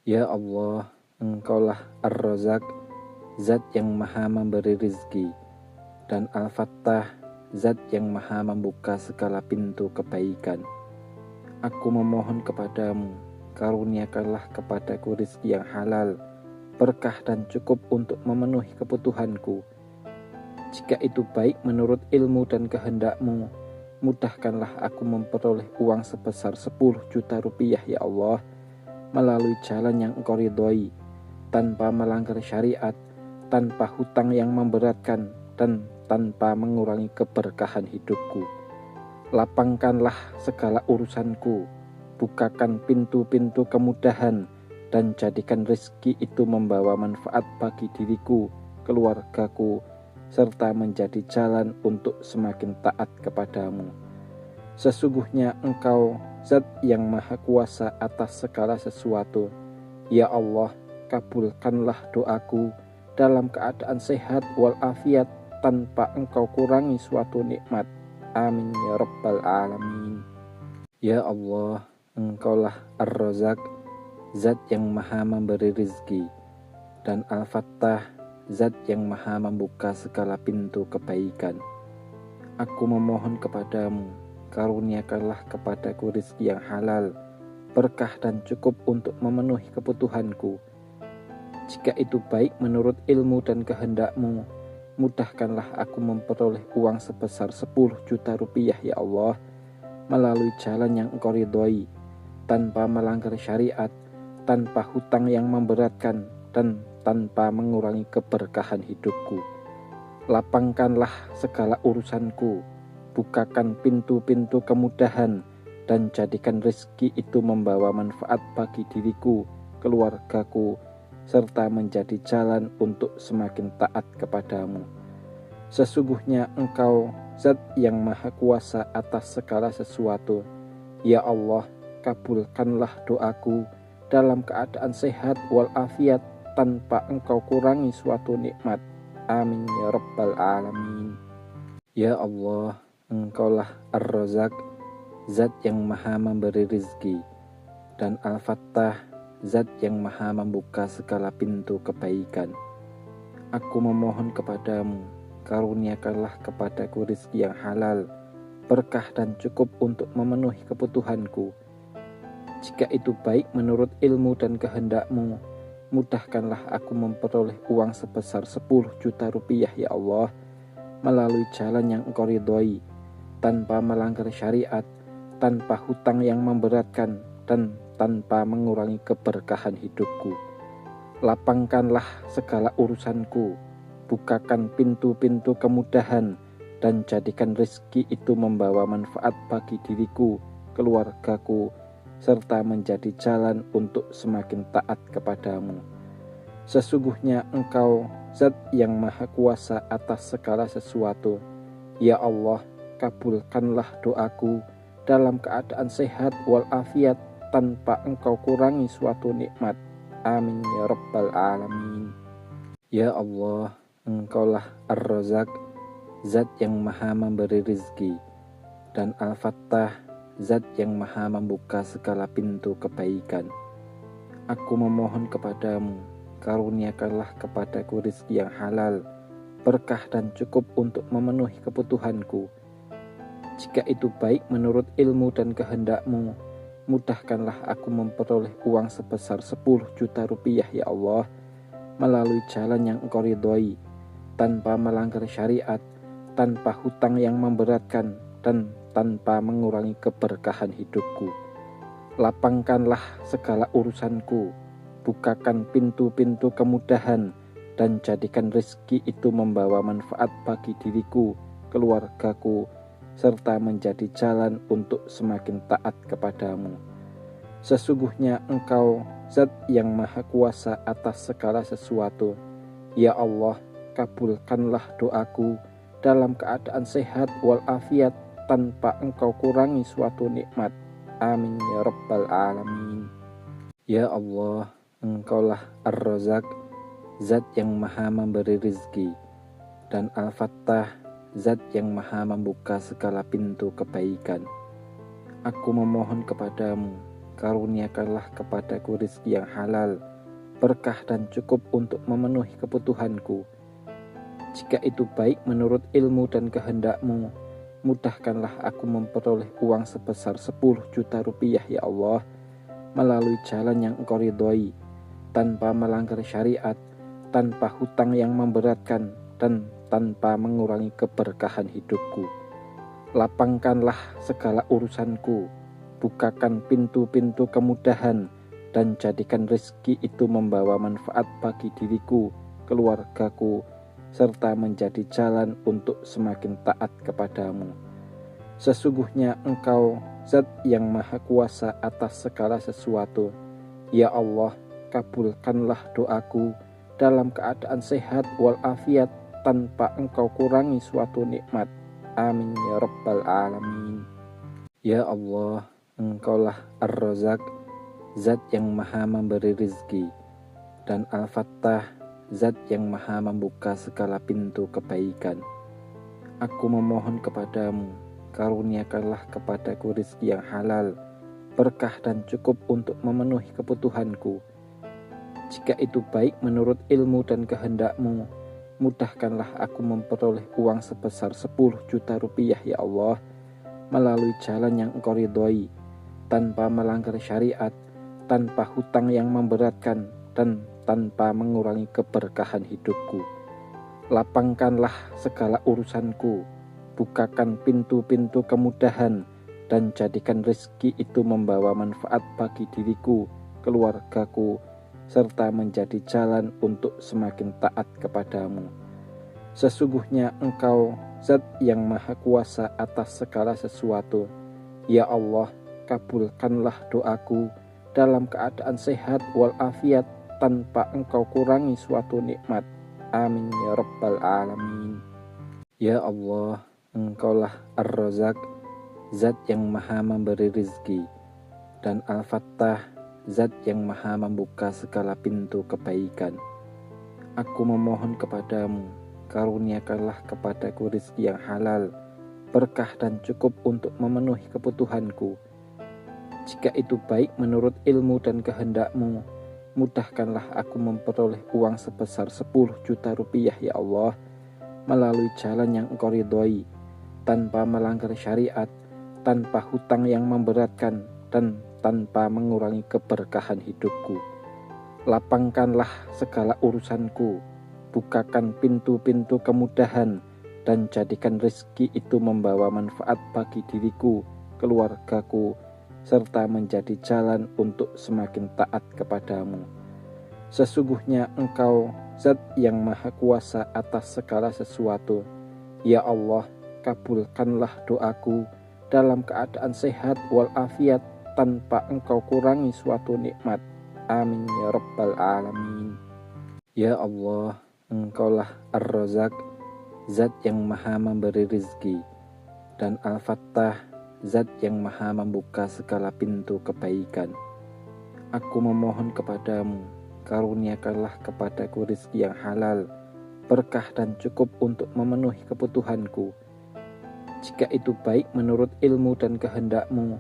Ya Allah, Engkaulah Ar-Razak, Zat yang maha memberi rizki, dan Al-Fattah, Zat yang maha membuka segala pintu kebaikan. Aku memohon kepadamu, karuniakanlah kepadaku rizki yang halal, berkah dan cukup untuk memenuhi kebutuhanku. Jika itu baik menurut ilmu dan kehendakmu, mudahkanlah aku memperoleh uang sebesar 10 juta rupiah ya Allah, melalui jalan yang Engkau ridhoi, tanpa melanggar syariat, tanpa hutang yang memberatkan, dan tanpa mengurangi keberkahan hidupku. Lapangkanlah segala urusanku, bukakan pintu-pintu kemudahan, dan jadikan rezeki itu membawa manfaat bagi diriku, keluargaku, serta menjadi jalan untuk semakin taat kepadamu. Sesungguhnya Engkau Zat yang maha kuasa atas segala sesuatu. Ya Allah, kabulkanlah doaku dalam keadaan sehat walafiat, tanpa Engkau kurangi suatu nikmat. Amin ya rabbal alamin. Ya Allah, Engkaulah Ar-Razak, Zat yang maha memberi rizki, dan Al-Fattah, Zat yang maha membuka segala pintu kebaikan. Aku memohon kepadamu, karuniakanlah kepadaku rizki yang halal, berkah dan cukup untuk memenuhi kebutuhanku. Jika itu baik menurut ilmu dan kehendakmu, mudahkanlah aku memperoleh uang sebesar 10 juta rupiah ya Allah, melalui jalan yang Engkau ridhoi, tanpa melanggar syariat, tanpa hutang yang memberatkan, dan tanpa mengurangi keberkahan hidupku. Lapangkanlah segala urusanku, bukakan pintu-pintu kemudahan, dan jadikan rezeki itu membawa manfaat bagi diriku, keluargaku, serta menjadi jalan untuk semakin taat kepadamu. Sesungguhnya Engkau Zat yang maha kuasa atas segala sesuatu. Ya Allah, kabulkanlah doaku dalam keadaan sehat walafiat, tanpa Engkau kurangi suatu nikmat. Amin ya rabbal alamin. Ya Allah, Engkaulah Ar-Razak, Zat yang maha memberi rizki, dan Al-Fattah, Zat yang maha membuka segala pintu kebaikan. Aku memohon kepadamu, karuniakanlah kepadaku rizki yang halal, berkah dan cukup untuk memenuhi kebutuhanku. Jika itu baik menurut ilmu dan kehendakmu, mudahkanlah aku memperoleh uang sebesar 10 juta rupiah ya Allah, melalui jalan yang Engkau ridhoi, tanpa melanggar syariat, tanpa hutang yang memberatkan, dan tanpa mengurangi keberkahan hidupku. Lapangkanlah segala urusanku, bukakan pintu-pintu kemudahan, dan jadikan rezeki itu membawa manfaat bagi diriku, keluargaku, serta menjadi jalan untuk semakin taat kepadamu. Sesungguhnya Engkau Zat yang maha kuasa atas segala sesuatu. Ya Allah, kabulkanlah doaku dalam keadaan sehat walafiat, tanpa Engkau kurangi suatu nikmat. Amin ya rabbal alamin. Ya Allah, Engkaulah Ar-Razak, Zat yang maha memberi rizki, dan Al-Fattah, Zat yang maha membuka segala pintu kebaikan. Aku memohon kepadamu, karuniakanlah kepadaku rizki yang halal, berkah dan cukup untuk memenuhi kebutuhanku. Jika itu baik menurut ilmu dan kehendakmu, mudahkanlah aku memperoleh uang sebesar 10 juta rupiah ya Allah, melalui jalan yang Engkau ridhoi, tanpa melanggar syariat, tanpa hutang yang memberatkan, dan tanpa mengurangi keberkahan hidupku. Lapangkanlah segala urusanku, bukakan pintu-pintu kemudahan, dan jadikan rezeki itu membawa manfaat bagi diriku, keluargaku, serta menjadi jalan untuk semakin taat kepadamu. Sesungguhnya Engkau Zat yang maha kuasa atas segala sesuatu. Ya Allah, kabulkanlah doaku dalam keadaan sehat walafiat, tanpa Engkau kurangi suatu nikmat. Amin ya rabbal alamin. Ya Allah, Engkaulah Ar-Razak, Zat yang maha memberi rizki, dan Al-Fattah, Zat yang maha membuka segala pintu kebaikan. Aku memohon kepadamu, karuniakanlah kepadaku rizki yang halal, berkah dan cukup untuk memenuhi kebutuhanku. Jika itu baik menurut ilmu dan kehendak-Mu, mudahkanlah aku memperoleh uang sebesar 10 juta rupiah ya Allah, melalui jalan yang Engkau ridhoi, tanpa melanggar syariat, tanpa hutang yang memberatkan, dan tanpa mengurangi keberkahan hidupku. Lapangkanlah segala urusanku, bukakan pintu-pintu kemudahan, dan jadikan rezeki itu membawa manfaat bagi diriku, keluargaku, serta menjadi jalan untuk semakin taat kepadamu. Sesungguhnya Engkau Zat yang Maha Kuasa atas segala sesuatu. Ya Allah, kabulkanlah doaku dalam keadaan sehat walafiat, tanpa Engkau kurangi suatu nikmat. Amin ya Rabbal Alamin. Ya Allah, Engkaulah Ar-Razak, Zat yang Maha memberi rizki, dan Al-Fattah, Zat yang Maha membuka segala pintu kebaikan. Aku memohon kepadamu, karuniakanlah kepadaku rizki yang halal, berkah dan cukup untuk memenuhi kebutuhanku. Jika itu baik menurut ilmu dan kehendak-Mu, mudahkanlah aku memperoleh uang sebesar 10 juta rupiah ya Allah, melalui jalan yang Engkau ridhoi, tanpa melanggar syariat, tanpa hutang yang memberatkan, dan tanpa mengurangi keberkahan hidupku. Lapangkanlah segala urusanku, bukakan pintu-pintu kemudahan, dan jadikan rezeki itu membawa manfaat bagi diriku, keluargaku, serta menjadi jalan untuk semakin taat kepadamu. Sesungguhnya Engkau Zat yang Maha Kuasa atas segala sesuatu. Ya Allah, kabulkanlah doaku dalam keadaan sehat walafiat, tanpa Engkau kurangi suatu nikmat. Amin ya Rabbal Alamin. Ya Allah, Engkaulah Ar-Razak, Zat yang Maha memberi rizki, dan Al-Fattah, Zat yang Maha membuka segala pintu kebaikan. Aku memohon kepadamu, karuniakanlah kepadaku rizki yang halal, berkah dan cukup untuk memenuhi kebutuhanku. Jika itu baik menurut ilmu dan kehendak-Mu, mudahkanlah aku memperoleh uang sebesar 10 juta rupiah ya Allah, melalui jalan yang Engkau ridhoi, tanpa melanggar syariat, tanpa hutang yang memberatkan, dan tanpa mengurangi keberkahan hidupku. Lapangkanlah segala urusanku, bukakan pintu-pintu kemudahan, dan jadikan rezeki itu membawa manfaat bagi diriku, keluargaku, serta menjadi jalan untuk semakin taat kepadamu. Sesungguhnya Engkau Zat yang Maha Kuasa atas segala sesuatu. Ya Allah, kabulkanlah doaku dalam keadaan sehat walafiat, tanpa Engkau kurangi suatu nikmat. Amin ya Rabbal Alamin. Ya Allah, Engkaulah Ar-Razak, Zat yang Maha memberi rizki, dan Al-Fattah, Zat yang Maha membuka segala pintu kebaikan. Aku memohon kepadamu, karuniakanlah kepadaku rizki yang halal, berkah dan cukup untuk memenuhi kebutuhanku. Jika itu baik menurut ilmu dan kehendak-Mu,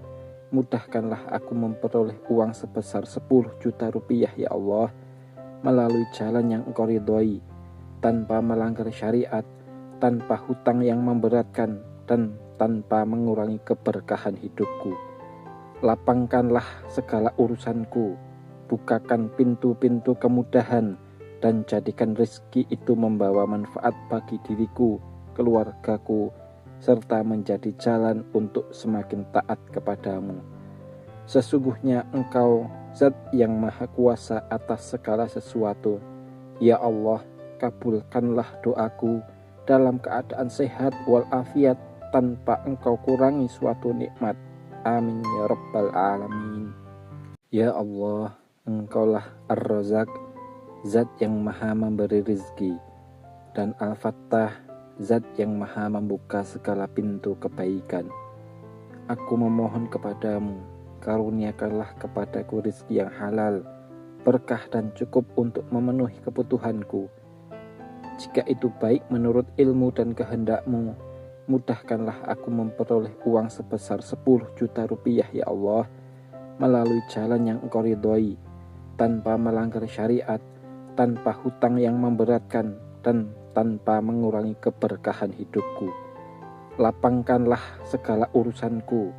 mudahkanlah aku memperoleh uang sebesar 10 juta rupiah ya Allah, melalui jalan yang Engkau ridhoi, tanpa melanggar syariat, tanpa hutang yang memberatkan, dan tanpa mengurangi keberkahan hidupku. Lapangkanlah segala urusanku, bukakan pintu-pintu kemudahan, dan jadikan rezeki itu membawa manfaat bagi diriku, keluargaku, serta menjadi jalan untuk semakin taat kepadamu. Sesungguhnya Engkau Zat yang Maha Kuasa atas segala sesuatu. Ya Allah, kabulkanlah doaku dalam keadaan sehat walafiat, tanpa Engkau kurangi suatu nikmat. Amin ya Rabbal Alamin. Ya Allah, Engkaulah Ar-Razak, Zat yang Maha memberi rizki, dan Al-Fattah, Zat yang Maha membuka segala pintu kebaikan. Aku memohon kepadamu, karuniakanlah kepadaku rizki yang halal, berkah dan cukup untuk memenuhi kebutuhanku. Jika itu baik menurut ilmu dan kehendak-Mu, mudahkanlah aku memperoleh uang sebesar 10 juta rupiah ya Allah, melalui jalan yang Engkau ridhoi, tanpa melanggar syariat, tanpa hutang yang memberatkan, dan tanpa mengurangi keberkahan hidupku. Lapangkanlah segala urusanku,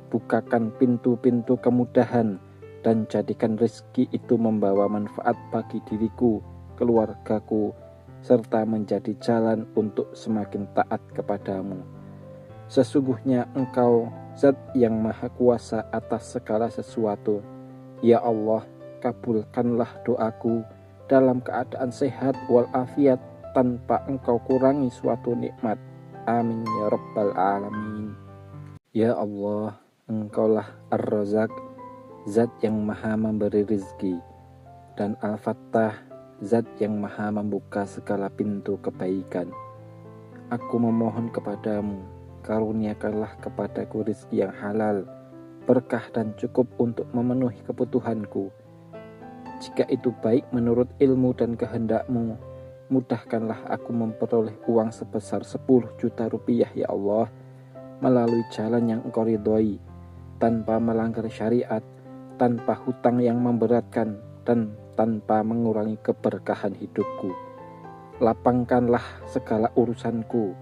bukakan pintu-pintu kemudahan, dan jadikan rezeki itu membawa manfaat bagi diriku, keluargaku, serta menjadi jalan untuk semakin taat kepadamu. Sesungguhnya Engkau Zat yang Maha Kuasa atas segala sesuatu. Ya Allah, kabulkanlah doaku dalam keadaan sehat walafiat tanpa Engkau kurangi suatu nikmat. Amin ya Rabbal Alamin. Ya Allah, Engkaulah Ar-Razak, Zat yang Maha memberi rizki, dan Al-Fattah, Zat yang Maha membuka segala pintu kebaikan. Aku memohon kepadamu, karuniakanlah kepadaku rizki yang halal, berkah dan cukup untuk memenuhi kebutuhanku. Jika itu baik menurut ilmu dan kehendakmu, mudahkanlah aku memperoleh uang sebesar 10 juta rupiah ya Allah, melalui jalan yang Engkau ridhoi, tanpa melanggar syariat, tanpa hutang yang memberatkan, dan tanpa mengurangi keberkahan hidupku. Lapangkanlah segala urusanku,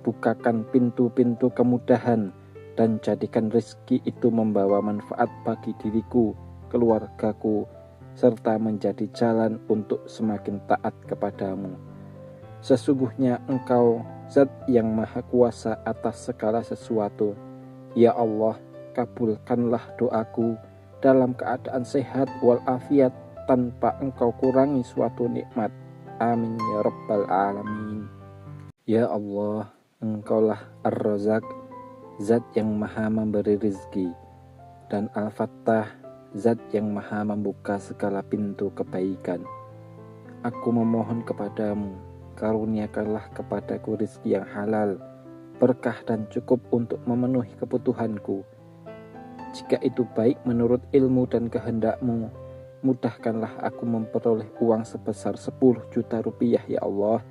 bukakan pintu-pintu kemudahan, dan jadikan rezeki itu membawa manfaat bagi diriku, keluargaku, serta menjadi jalan untuk semakin taat kepadamu. Sesungguhnya Engkau Zat yang Maha Kuasa atas segala sesuatu. Ya Allah, kabulkanlah doaku dalam keadaan sehat walafiat tanpa Engkau kurangi suatu nikmat. Amin ya Rabbal Alamin. Ya Allah, Engkaulah Ar-Razak, Zat yang Maha memberi rizki, dan Al-Fattah, Zat yang Maha membuka segala pintu kebaikan. Aku memohon kepadamu, karuniakanlah kepadaku rizki yang halal, berkah dan cukup untuk memenuhi kebutuhanku. Jika itu baik menurut ilmu dan kehendakmu, mudahkanlah aku memperoleh uang sebesar 10 juta rupiah ya Allah,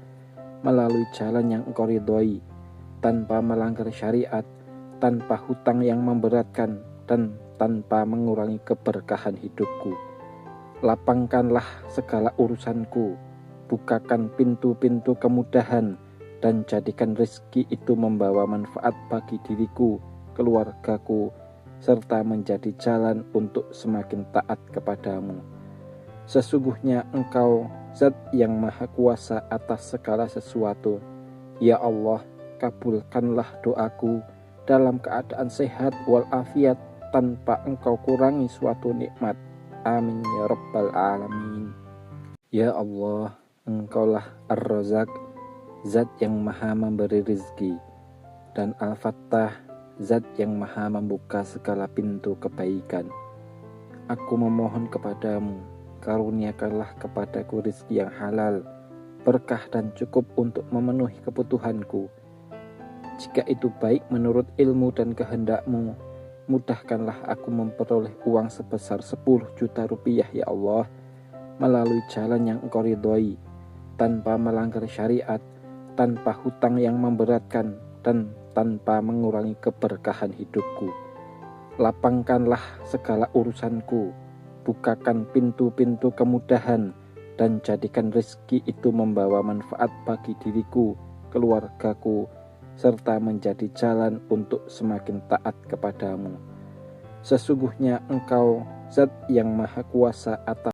melalui jalan yang Engkau ridhoi, tanpa melanggar syariat, tanpa hutang yang memberatkan, dan tanpa mengurangi keberkahan hidupku. Lapangkanlah segala urusanku, bukakan pintu-pintu kemudahan, dan jadikan rezeki itu membawa manfaat bagi diriku, keluargaku, serta menjadi jalan untuk semakin taat kepadamu. Sesungguhnya Engkau Zat yang Maha Kuasa atas segala sesuatu. Ya Allah, kabulkanlah doaku dalam keadaan sehat walafiat tanpa Engkau kurangi suatu nikmat. Amin ya Rabbal Alamin. Ya Allah, Engkaulah Ar-Razak, Zat yang Maha memberi rizki, dan Al-Fattah, Zat yang Maha membuka segala pintu kebaikan. Aku memohon kepadamu, karuniakanlah kepadaku rizki yang halal, berkah dan cukup untuk memenuhi kebutuhanku. Jika itu baik menurut ilmu dan kehendakmu, mudahkanlah aku memperoleh uang sebesar 10 juta rupiah ya Allah, melalui jalan yang Engkau ridhoi, tanpa melanggar syariat, tanpa hutang yang memberatkan, dan tanpa mengurangi keberkahan hidupku. Lapangkanlah segala urusanku, bukakan pintu-pintu kemudahan, dan jadikan rezeki itu membawa manfaat bagi diriku, keluargaku, serta menjadi jalan untuk semakin taat kepadamu. Sesungguhnya Engkau Zat yang Maha Kuasa atas